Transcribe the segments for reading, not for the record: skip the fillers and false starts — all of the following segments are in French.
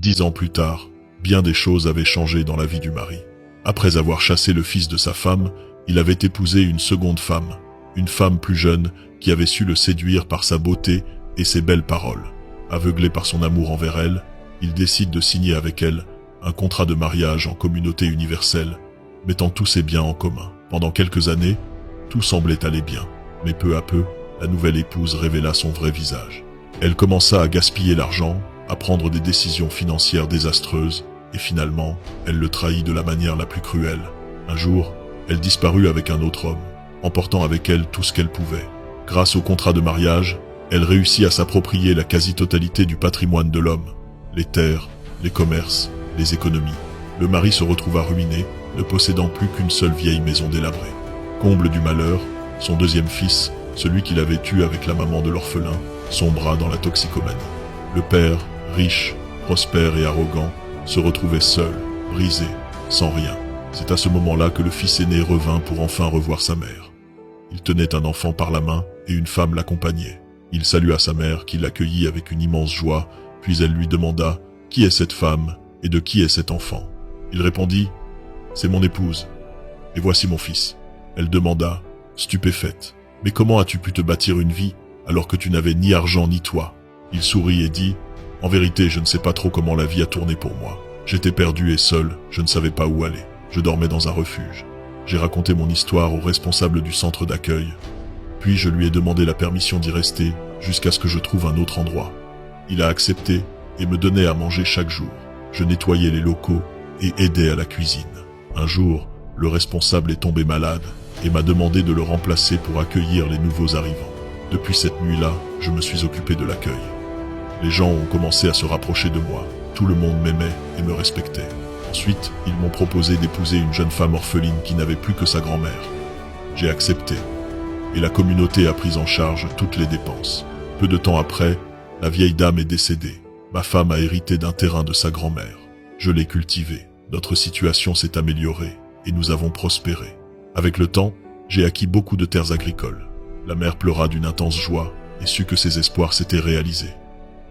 10 ans plus tard, bien des choses avaient changé dans la vie du mari. Après avoir chassé le fils de sa femme, il avait épousé une seconde femme, une femme plus jeune qui avait su le séduire par sa beauté et ses belles paroles. Aveuglé par son amour envers elle, il décide de signer avec elle un contrat de mariage en communauté universelle, mettant tous ses biens en commun. Pendant quelques années, tout semblait aller bien, mais peu à peu, la nouvelle épouse révéla son vrai visage. Elle commença à gaspiller l'argent, à prendre des décisions financières désastreuses, et finalement, elle le trahit de la manière la plus cruelle. Un jour, elle disparut avec un autre homme, emportant avec elle tout ce qu'elle pouvait. Grâce au contrat de mariage, elle réussit à s'approprier la quasi-totalité du patrimoine de l'homme, les terres, les commerces, les économies. Le mari se retrouva ruiné, ne possédant plus qu'une seule vieille maison délabrée. Comble du malheur, son deuxième fils, celui qu'il avait tué avec la maman de l'orphelin, sombra dans la toxicomanie. Le père, riche, prospère et arrogant, se retrouvait seul, brisé, sans rien. C'est à ce moment-là que le fils aîné revint pour enfin revoir sa mère. Il tenait un enfant par la main et une femme l'accompagnait. Il salua sa mère qui l'accueillit avec une immense joie, puis elle lui demanda « Qui est cette femme et de qui est cet enfant ?» Il répondit « C'est mon épouse. Et voici mon fils. » Elle demanda, stupéfaite « Mais comment as-tu pu te bâtir une vie alors que tu n'avais ni argent ni toit ?» Il sourit et dit « En vérité, je ne sais pas trop comment la vie a tourné pour moi. J'étais perdu et seul, je ne savais pas où aller. Je dormais dans un refuge. J'ai raconté mon histoire au responsable du centre d'accueil. Puis je lui ai demandé la permission d'y rester jusqu'à ce que je trouve un autre endroit. Il a accepté et me donnait à manger chaque jour. Je nettoyais les locaux et aidais à la cuisine. Un jour, le responsable est tombé malade et m'a demandé de le remplacer pour accueillir les nouveaux arrivants. Depuis cette nuit-là, je me suis occupé de l'accueil. Les gens ont commencé à se rapprocher de moi. Tout le monde m'aimait et me respectait. Ensuite, ils m'ont proposé d'épouser une jeune femme orpheline qui n'avait plus que sa grand-mère. J'ai accepté. Et la communauté a pris en charge toutes les dépenses. Peu de temps après, la vieille dame est décédée. Ma femme a hérité d'un terrain de sa grand-mère. Je l'ai cultivé. Notre situation s'est améliorée et nous avons prospéré. Avec le temps, j'ai acquis beaucoup de terres agricoles. La mère pleura d'une intense joie et sut que ses espoirs s'étaient réalisés.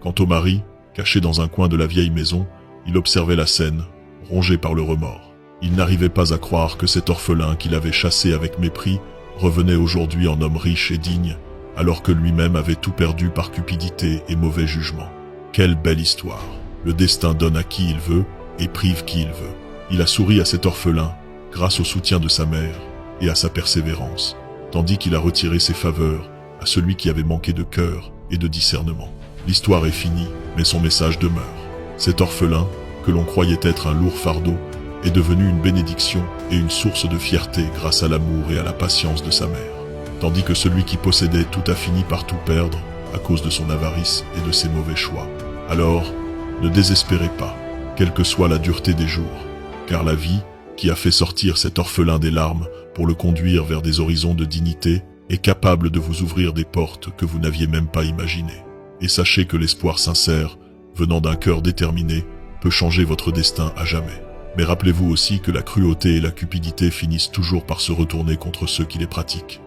Quant au mari, caché dans un coin de la vieille maison, il observait la scène, rongé par le remords. Il n'arrivait pas à croire que cet orphelin qu'il avait chassé avec mépris revenait aujourd'hui en homme riche et digne, alors que lui-même avait tout perdu par cupidité et mauvais jugement. Quelle belle histoire! Le destin donne à qui il veut et prive qui il veut. Il a souri à cet orphelin grâce au soutien de sa mère et à sa persévérance, tandis qu'il a retiré ses faveurs à celui qui avait manqué de cœur et de discernement. L'histoire est finie, mais son message demeure. Cet orphelin, que l'on croyait être un lourd fardeau, est devenu une bénédiction et une source de fierté grâce à l'amour et à la patience de sa mère. Tandis que celui qui possédait tout a fini par tout perdre à cause de son avarice et de ses mauvais choix. Alors, ne désespérez pas, quelle que soit la dureté des jours, car la vie, qui a fait sortir cet orphelin des larmes pour le conduire vers des horizons de dignité, est capable de vous ouvrir des portes que vous n'aviez même pas imaginées. Et sachez que l'espoir sincère, venant d'un cœur déterminé, peut changer votre destin à jamais. Mais rappelez-vous aussi que la cruauté et la cupidité finissent toujours par se retourner contre ceux qui les pratiquent.